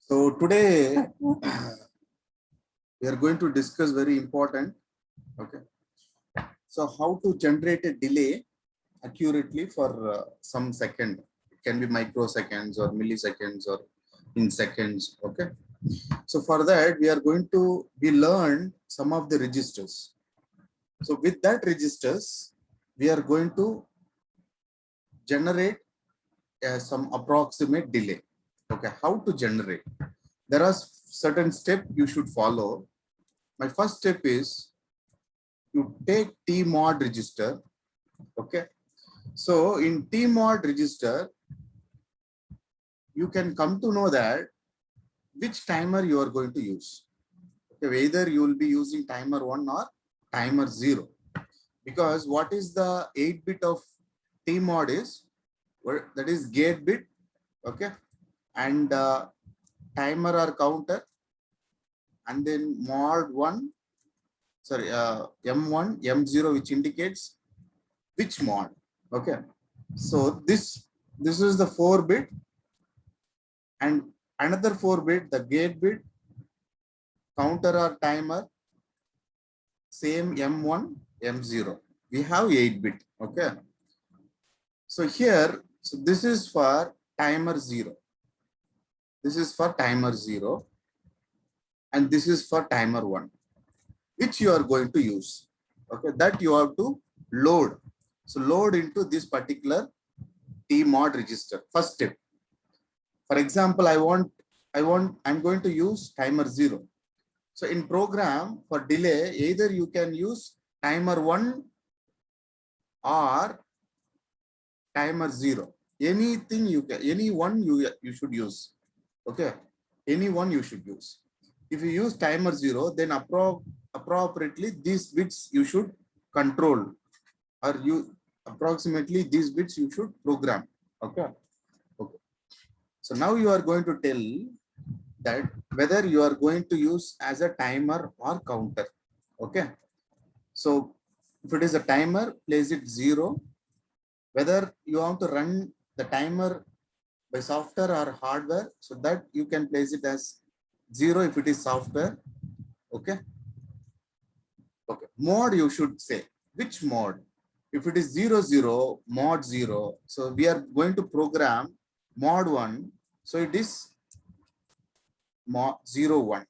So today we are going to discuss very important. Okay. So how to generate a delay accurately for some second. It can be microseconds or milliseconds or in seconds. Okay. So for that we are going to learn some of the registers. So with that registers, we are going to generate some approximate delay. Okay, how to generate? There are certain steps you should follow. My first step is you take tmod register. Okay, so in tmod register, you can come to know that which timer you are going to use. Okay, either you will be using timer 1 or timer 0, because what is the 8-bit of tmod is, that is gate bit. Okay, and timer or counter, and then mod 1, sorry, m1 m0, which indicates which mod. Okay, so this is the 4-bit, and another 4-bit, the gate bit, counter or timer, same m1 m0. We have 8-bit. Okay, so here, so this is for timer 0, this is for timer 0, and this is for timer 1, which you are going to use. Okay, that you have to load. So load into this particular tmod register. First step. For example, I'm going to use timer 0. So in program for delay, either you can use timer 1 or timer 0. Anything you can, any one you should use. Okay, any one you should use. If you use timer 0, then appropriately these bits you should control, or you approximately these bits you should program. Okay. Okay. So now you are going to tell that whether you are going to use as a timer or counter. Okay. So if it is a timer, place it 0. Whether you want to run the timer by software or hardware, so that you can place it as 0 if it is software. Okay. Okay. Mod you should say. Which mod? If it is 00, mod 0. So we are going to program mod 1. So it is mod 01.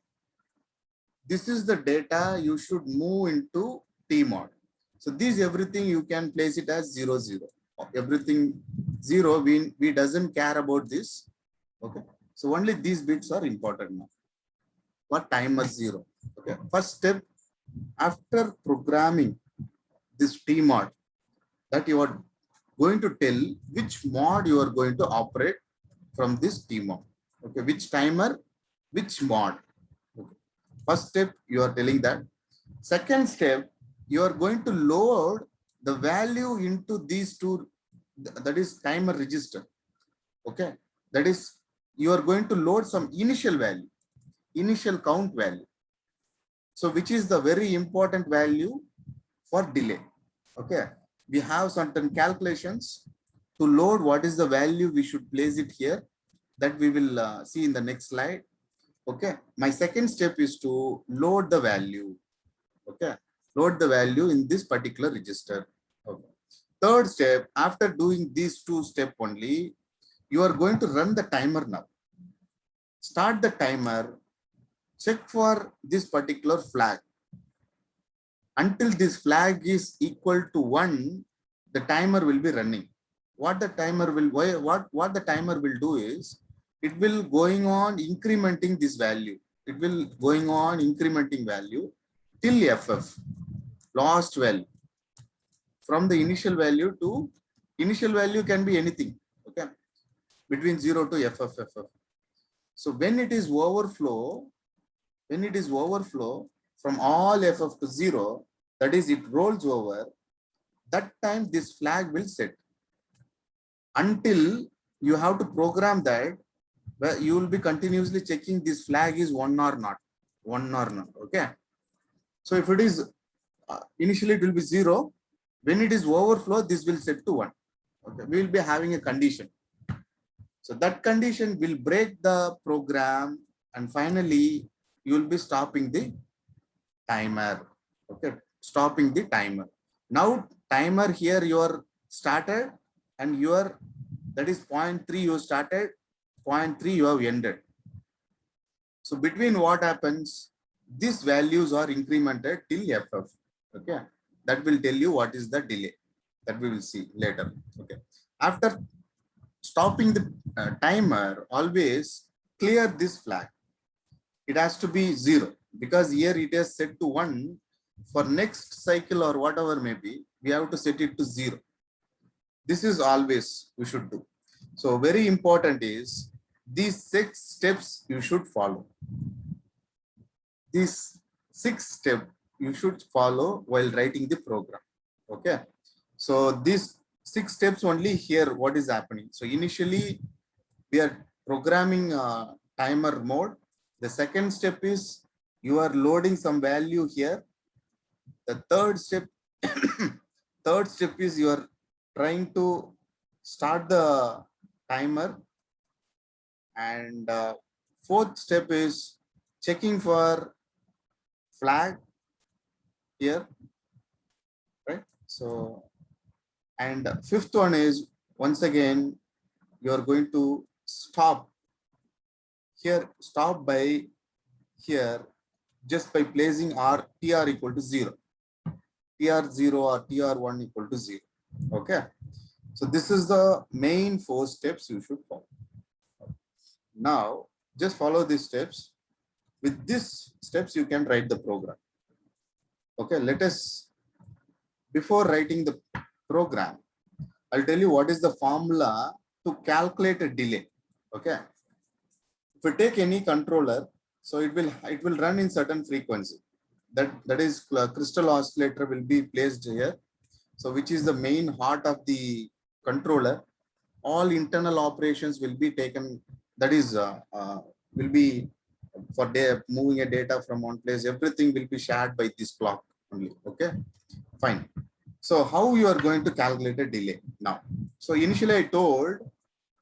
This is the data you should move into tmod. So this everything you can place it as 00. Everything 0, we doesn't care about this. Okay. So only these bits are important now. For timer 0. Okay. First step, after programming this tmod, that you are going to tell which mod you are going to operate from this tmod. Okay, which timer, which mod. Okay. First step, you are telling that. Second step, you are going to load the value into these two, that is timer register. Okay, that is, you are going to load some initial value, initial count value. So which is the very important value for delay. Okay, we have certain calculations to load what is the value we should place it here, that we will see in the next slide. Okay, my second step is to load the value. Okay, load the value in this particular register. Okay. Third step, after doing these two steps only, you are going to run the timer now. Start the timer, check for this particular flag. Until this flag is equal to 1, the timer will be running. What the timer will do is, it will going on incrementing this value. It will going on incrementing value till FF, last value. From the initial value to, initial value can be anything. Okay, between 0 to FF. So when it is overflow, from all FF to 0, that is, it rolls over, that time this flag will set. Until you have to program that, where you will be continuously checking this flag is 1 or not. Okay. So if it is initially it will be 0. When it is overflow, this will set to 1. Okay, we will be having a condition. So that condition will break the program, and finally you will be stopping the timer. Okay, stopping the timer. Now timer here you are started, and your that is 0.3 you started, 0.3 you have ended. So between what happens, these values are incremented till FF. Okay, that will tell you what is the delay. That we will see later. Okay, after stopping the timer, always clear this flag. It has to be 0 because here it is set to 1. For next cycle or whatever may be, we have to set it to 0. This is always we should do. So very important is these 6 steps you should follow. These 6 steps you should follow while writing the program. Okay. So these 6 steps only here what is happening. So initially we are programming timer mode. The second step is you are loading some value here. The third step third step is you are trying to start the timer, and fourth step is checking for flag here, right? So, and fifth one is once again you are going to stop here, stop by here just by placing r tr equal to 0, tr0 or tr1 equal to 0. Okay, so this is the main 4 steps you should follow. Now just follow these steps. With these steps you can write the program. Okay, let us, before writing the program, I'll tell you what is the formula to calculate a delay. Okay, if you take any controller, so it will run in certain frequency. That is crystal oscillator will be placed here. So which is the main heart of the controller. All internal operations will be taken. That is will be for moving a data from one place. Everything will be shared by this clock only. Okay, fine. So how you are going to calculate a delay now? So initially I told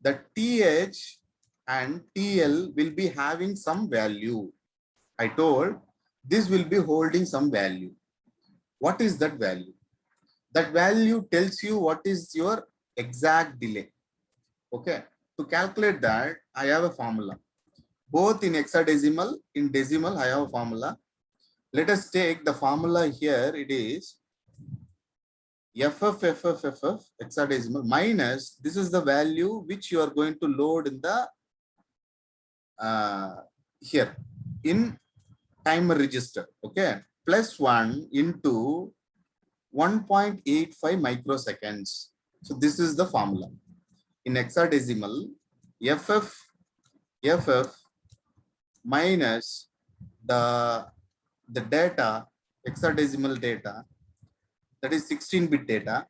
that TH and TL will be having some value. I told this will be holding some value. What is that value? That value tells you what is your exact delay. Okay, to calculate that, I have a formula. Both in hexadecimal, in decimal, I have a formula. Let us take the formula here. It is FF hexadecimal minus, this is the value which you are going to load in the here in timer register. Okay, plus 1 into 1.85 microseconds. So this is the formula. In hexadecimal, FF minus the data, hexadecimal data, that is 16-bit data,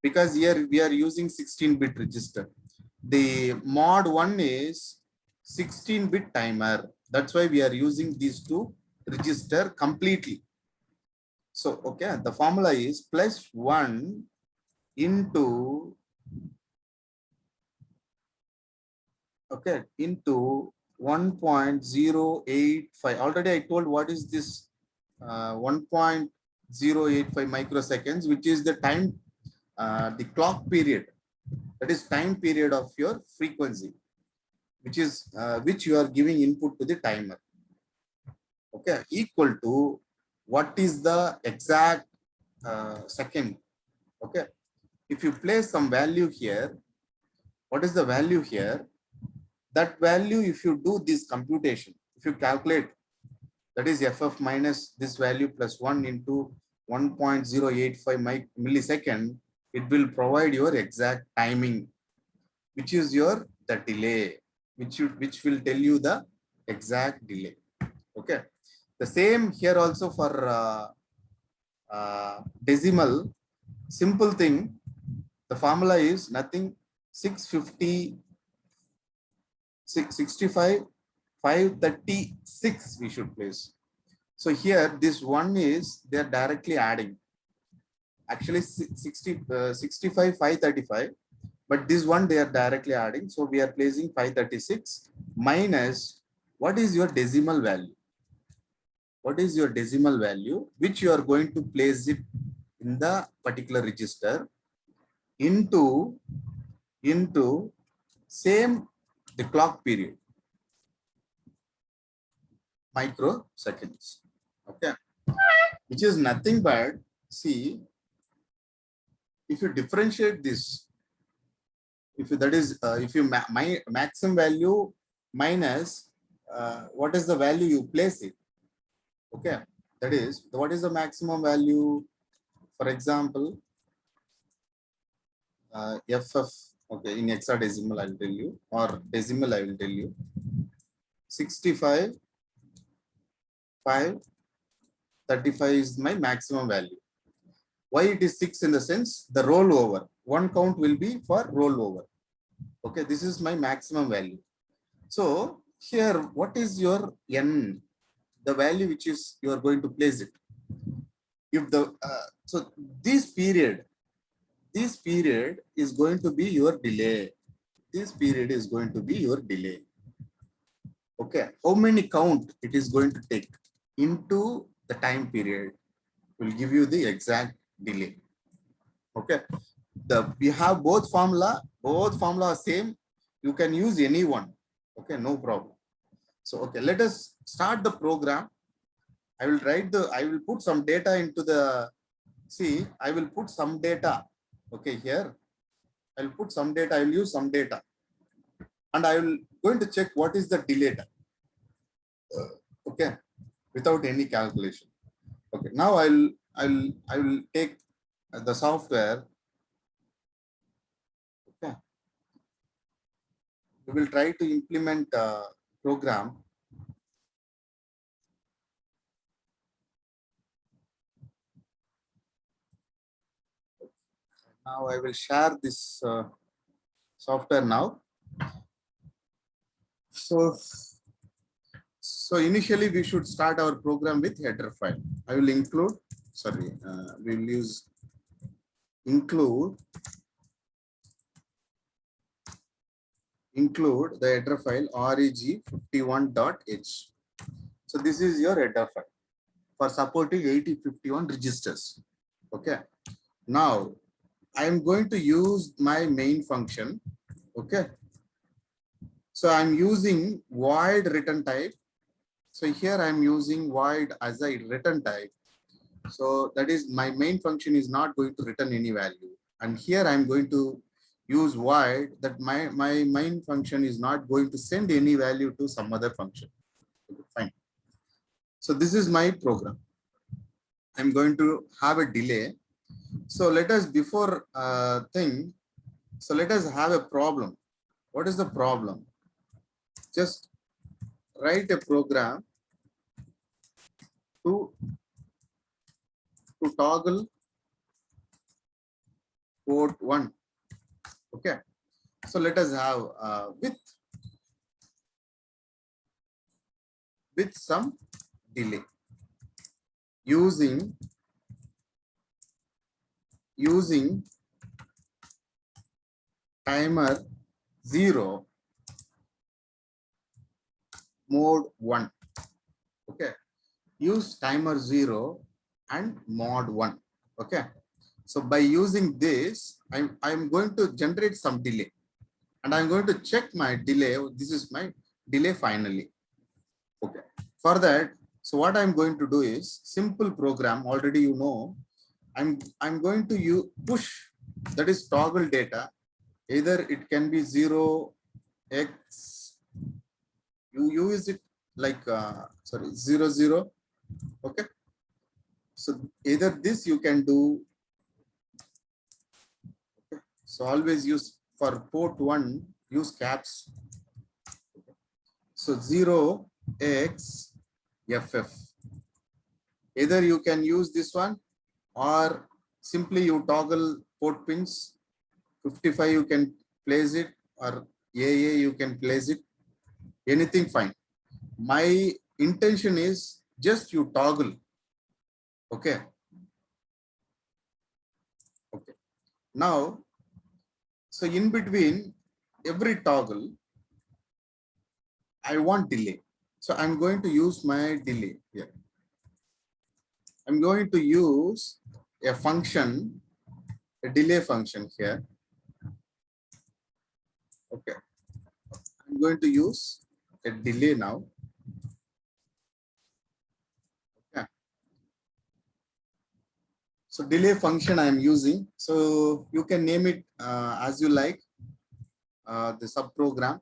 because here we are using 16-bit register. The mod 1 is 16-bit timer. That's why we are using these two register completely. So, okay, the formula is plus 1 into, okay, into 1.085. Already I told what is this 1.085 microseconds, which is the time, the clock period. That is time period of your frequency, which is which you are giving input to the timer. Okay, equal to what is the exact second. Okay, if you place some value here, what is the value here? That value, if you do this computation, if you calculate, that is FF minus this value plus 1 into 1.085 millisecond, it will provide your exact timing, which is your the delay, which will tell you the exact delay. Okay, the same here also for decimal. Simple thing, the formula is nothing, 650 665 536 we should place. So here this one is they are directly adding. actually 65, 535, but this one they are directly adding. So we are placing 536 minus what is your decimal value? What is your decimal value, which you are going to place it in the particular register into same the clock period, microseconds. Okay, which is nothing but, see, if you differentiate this, if you, that is if you my maximum value minus what is the value you place it. Okay, that is what is the maximum value. For example, FF. Okay, in hexadecimal I will tell you, or decimal I will tell you. 65, 535 is my maximum value. Why it is 6? In the sense the rollover, one count will be for rollover. Okay, this is my maximum value. So here, what is your n, the value which is you are going to place it? If the so this period is going to be your delay. This period is going to be your delay. Okay, how many count it is going to take into the time period will give you the exact delay. Okay, we have both formula are same. You can use any one. Okay, no problem. So okay, let us start the program. I will put some data into the, see, I will put some data. Okay, here I will put some data. I will use some data, and I will going to check what is the delay time. Okay, without any calculation. Okay, now I will take the software. Okay, we will try to implement a program. Now I will share this software now. So initially we should start our program with header file. I will include, sorry, we will use include the header file reg51.h. So this is your header file for supporting 8051 registers. Okay. Now I am going to use my main function. Okay. So I'm using void return type. So here I'm using void as a return type. So that is my main function is not going to return any value. And here I'm going to use void that my main function is not going to send any value to some other function. Okay, fine. So this is my program. I'm going to have a delay. So let us before so let us have a problem. What is the problem? Just write a program to toggle port 1. Okay, so let us have with some delay using timer 0 mode 1. Okay, use timer 0 and mod 1. Okay, so by using this, I'm going to generate some delay, and I'm going to check my delay. This is my delay finally. Okay, for that, so what I'm going to do is simple program. Already you know, I'm going to push, that is toggle data. Either it can be 0x, you use it like 00. Okay, so either this you can do. Okay. So always use for port 1, use caps. Okay. So 0x FF. Either you can use this one, or simply you toggle port pins. 55 you can place it, or AA you can place it. Anything fine. My intention is just you toggle. Okay. Now, so in between every toggle, I want delay. So I'm going to use my delay here. I'm going to use a function, a delay function here. Okay. I'm going to use a delay now. Okay. So delay function I am using. So you can name it as you like, the subprogram.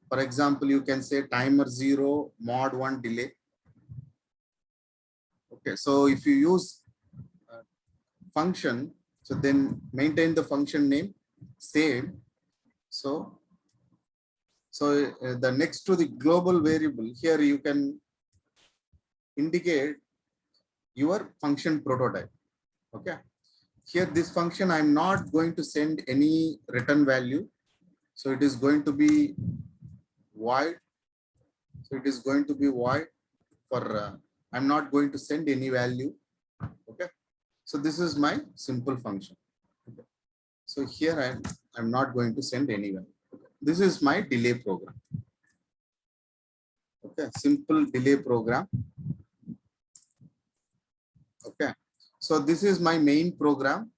For example, you can say timer 0 mod 1 delay. Okay. So if you use function, so then maintain the function name same. So the next to the global variable here, you can indicate your function prototype. Okay. Here, this function, I'm not going to send any return value. So it is going to be void. So it is going to be void for, I'm not going to send any value. Okay. So this is my simple function. Okay. So here I'm not going to send any value. Okay. This is my delay program. Okay. Simple delay program. Okay. So this is my main program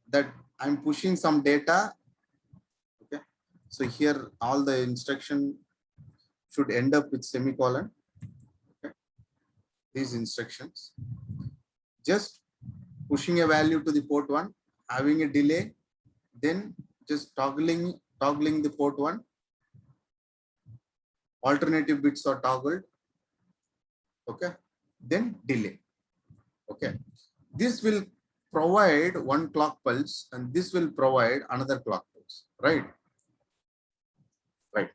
that I'm pushing some data. Okay. So here all the instruction should end up with semicolon. Okay. These instructions, just pushing a value to the port 1, having a delay, then just toggling the port 1. Alternative bits are toggled. Okay. Then delay. Okay. This will provide one clock pulse and this will provide another clock pulse. Right. Right.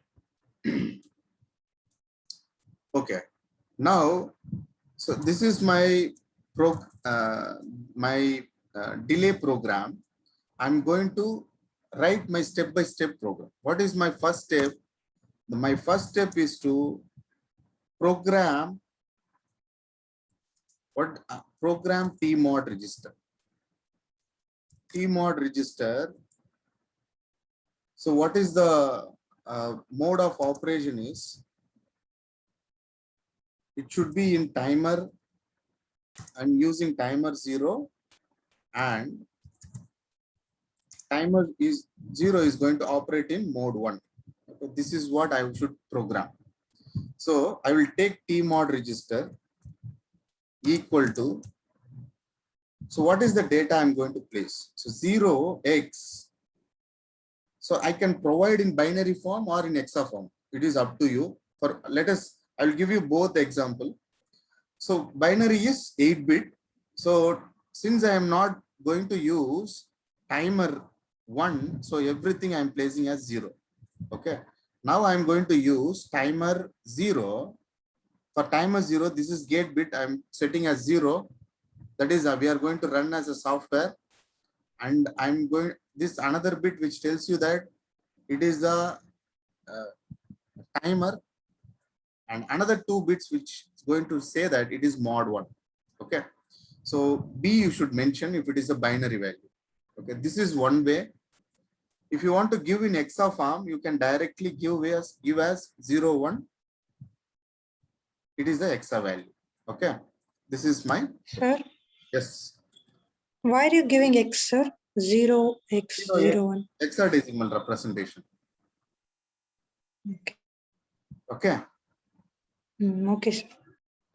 Okay. Now, so this is my delay program. I'm going to write my step-by-step program. What is my first step? My first step is to program program tmod register. Tmod register. So what is the mode of operation is? It should be in timer. I'm using timer 0 and timer is 0 is going to operate in mode 1. Okay, this is what I should program. So I will take tmod register equal to, so what is the data I'm going to place? So 0x. So I can provide in binary form or in hexa form. It is up to you. For I will give you both example. So binary is 8-bit. So since I am not going to use timer 1, so everything I'm placing as 0. Okay. Now I'm going to use timer 0. For timer 0, this is gate bit I'm setting as 0. That is, we are going to run as a software. And I'm going, this another bit which tells you that it is the timer, and another 2 bits which is going to say that it is mod 1. Okay. So B you should mention if it is a binary value. Okay. This is one way. If you want to give in hexa form, you can directly give as 0, 1. It is the hexa value. Okay. This is my. Sir. Yes. Why are you giving X, sir? 0x01. Hexadecimal representation. Okay. Okay. Okay, sir.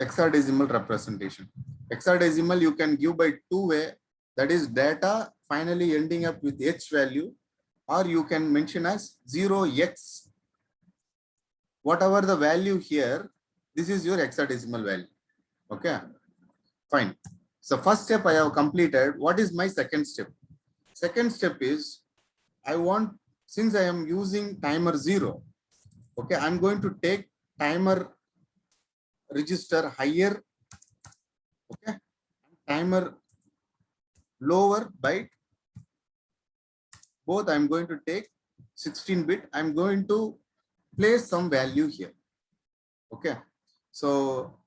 Hexadecimal representation. Hexadecimal you can give by 2 way. That is data finally ending up with H value, or you can mention as 0x. Whatever the value here, this is your hexadecimal value. Okay. Fine. So first step I have completed. What is my second step? Second step is, I want, since I am using timer 0, okay, I'm going to take timer register higher, okay, timer lower byte. Both I'm going to take 16-bit. I'm going to place some value here. Okay. So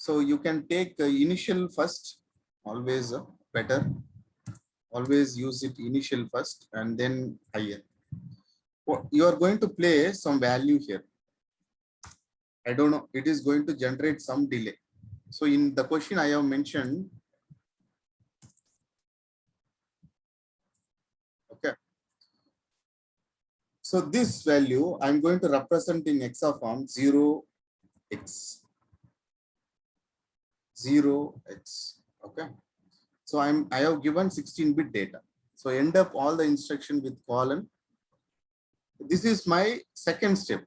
you can take initial first, always better. Always use it initial first and then higher. You are going to place some value here. I don't know, it is going to generate some delay. So in the question I have mentioned, okay. So this value I'm going to represent in hexaform 0x. 0x. Okay. So I have given 16-bit data. So end up all the instruction with colon. This is my second step.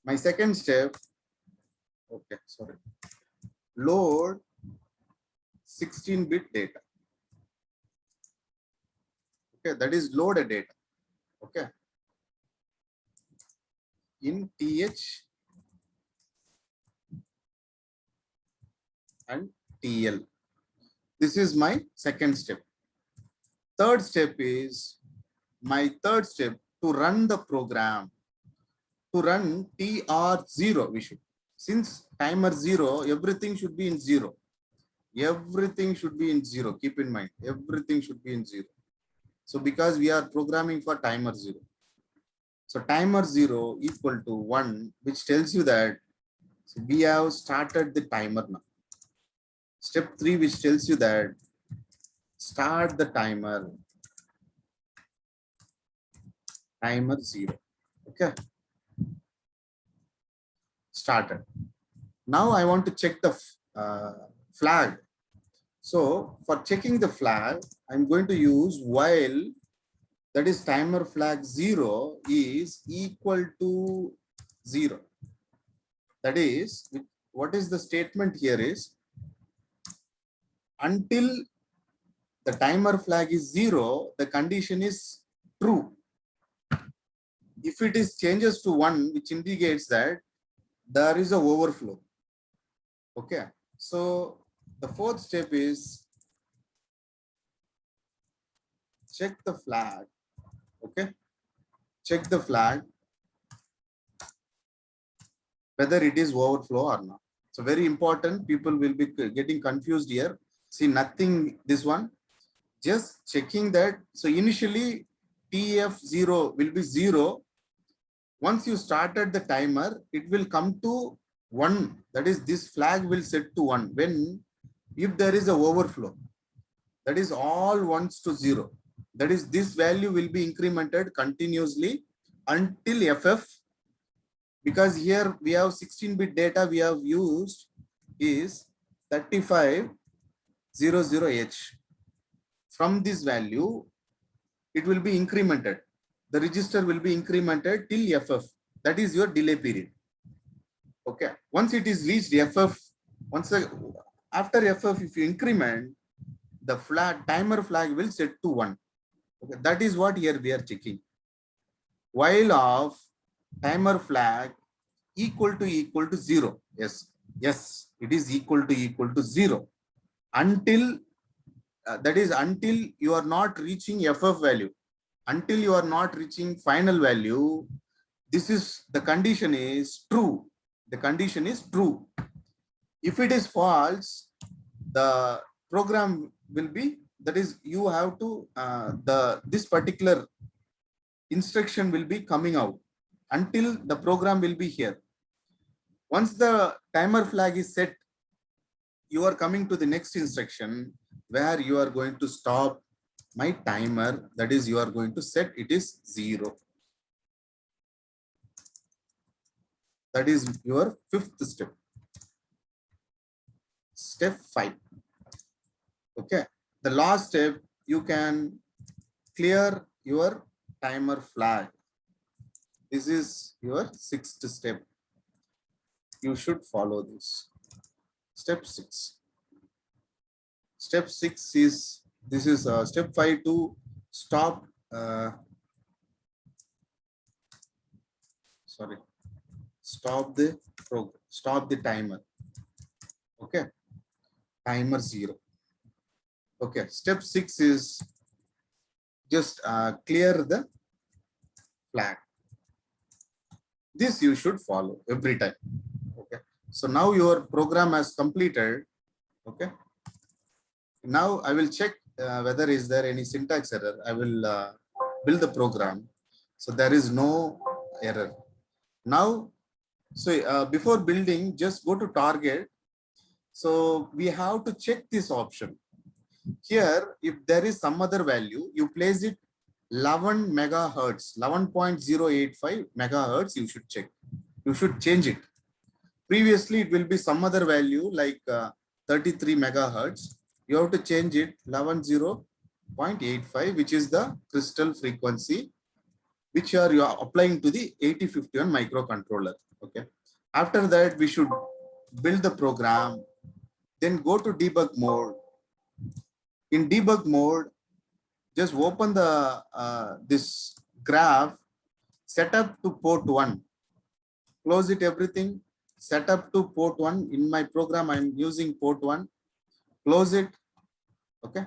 My second step, okay, sorry. Load 16-bit data. Okay, that is load a data. Okay. In TH and TL. This is my second step. Third step is my third step to run the program. To run TR0, we should. Since timer 0, everything should be in 0. Everything should be in 0. Keep in mind, everything should be in 0. So because we are programming for timer 0. So timer 0 equal to 1, which tells you that we have started the timer now. Step 3, which tells you that start the timer. Timer 0. Okay. Started. Now I want to check the flag. So for checking the flag, I'm going to use while, that is timer flag 0 is equal to 0. That is, what is the statement here is, until the timer flag is 0, the condition is true. If it is changes to 1, which indicates that there is a overflow. Okay. So the fourth step is check the flag. Okay. Check the flag whether it is overflow or not. So very important, people will be getting confused here. See, nothing, this one, just checking that. So initially TF0 will be 0. Once you started the timer, it will come to 1. That is, this flag will set to 1 when, if there is a overflow, that is all 1s to 0. That is, this value will be incremented continuously until FF. Because here we have 16-bit data we have used is 3500H. From this value, it will be incremented. The register will be incremented till FF. That is your delay period. Okay. Once it is reached FF, after FF, if you increment, the timer flag will set to 1. Okay. That is what here we are checking. While of timer flag equal to 0. Yes, yes, it is equal to 0 until that is until you are not reaching FF value, until you are not reaching final value. This is the condition is true. The condition is true. If it is false, the program will be, that is, you have to this particular instruction will be coming out until the program will be here. Once the timer flag is set, you are coming to the next instruction where you are going to stop my timer. That is, you are going to set it is 0. That is your fifth step. Step 5. Okay. The last step, you can clear your timer flag. This is your sixth step. You should follow this. Step 6. Step 6 is, this is step 5 to stop, stop the program, stop the timer. Okay. Timer 0. Okay. Step 6 is just clear the flag. This you should follow every time. Okay. So now your program has completed. Okay. Now I will check whether is there any syntax error. I will build the program. So there is no error. Now, so before building, just go to target. So we have to check this option. Here, if there is some other value, you place it 11 megahertz, 11.085 megahertz, you should check. You should change it. Previously, it will be some other value like 33 megahertz. You have to change it 11.0.85, which is the crystal frequency, which you are applying to the 8051 microcontroller. Okay. After that, we should build the program, then go to debug mode. In debug mode, just open the this graph, set up to port 1, close it everything, set up to port 1. In my program, I'm using port 1, close it. Okay.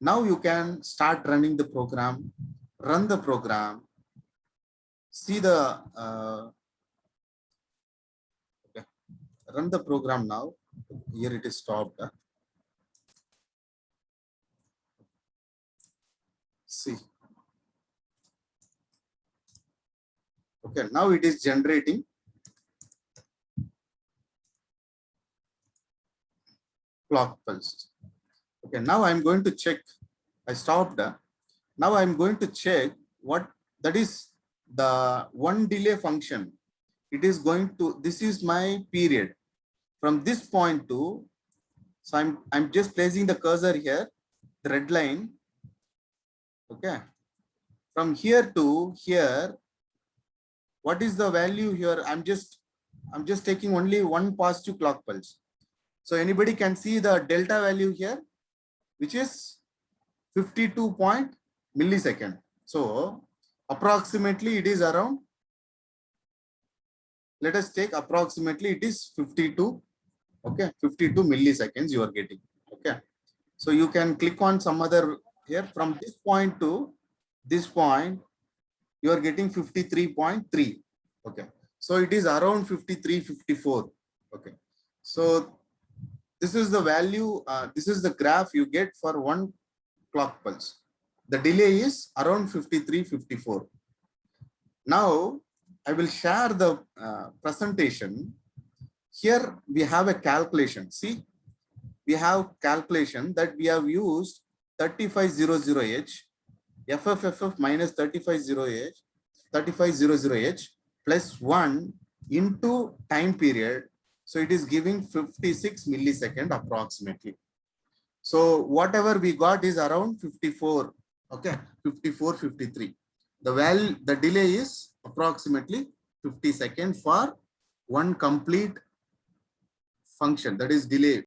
Now you can start running the program, run the program, see the okay. Run the program now. Here it is stopped. See. Okay, now it is generating. Clock pulse. Okay, now I'm going to check. I stopped. Now I'm going to check what that is the one delay function. It is going to, this is my period. From this point to, so I'm just placing the cursor here, the red line. Okay. From here to here, what is the value here? I'm just taking only one positive clock pulse. So anybody can see the delta value here, which is 52 millisecond. So approximately it is around, let us take approximately it is 52. Okay, 52 milliseconds you are getting. Okay. So you can click on some other here. From this point to this point, you are getting 53.3. Okay. So it is around 53, 54. Okay. So this is the value, this is the graph you get for one clock pulse. The delay is around 53, 54. Now I will share the presentation. Here we have a calculation. See, we have calculation that we have used 3500H, FFFF minus 3500H plus 1 into time period. So it is giving 56 millisecond approximately. So whatever we got is around 54. Okay, 54, 53. The value, the delay is approximately 50 seconds for one complete function, that is delay.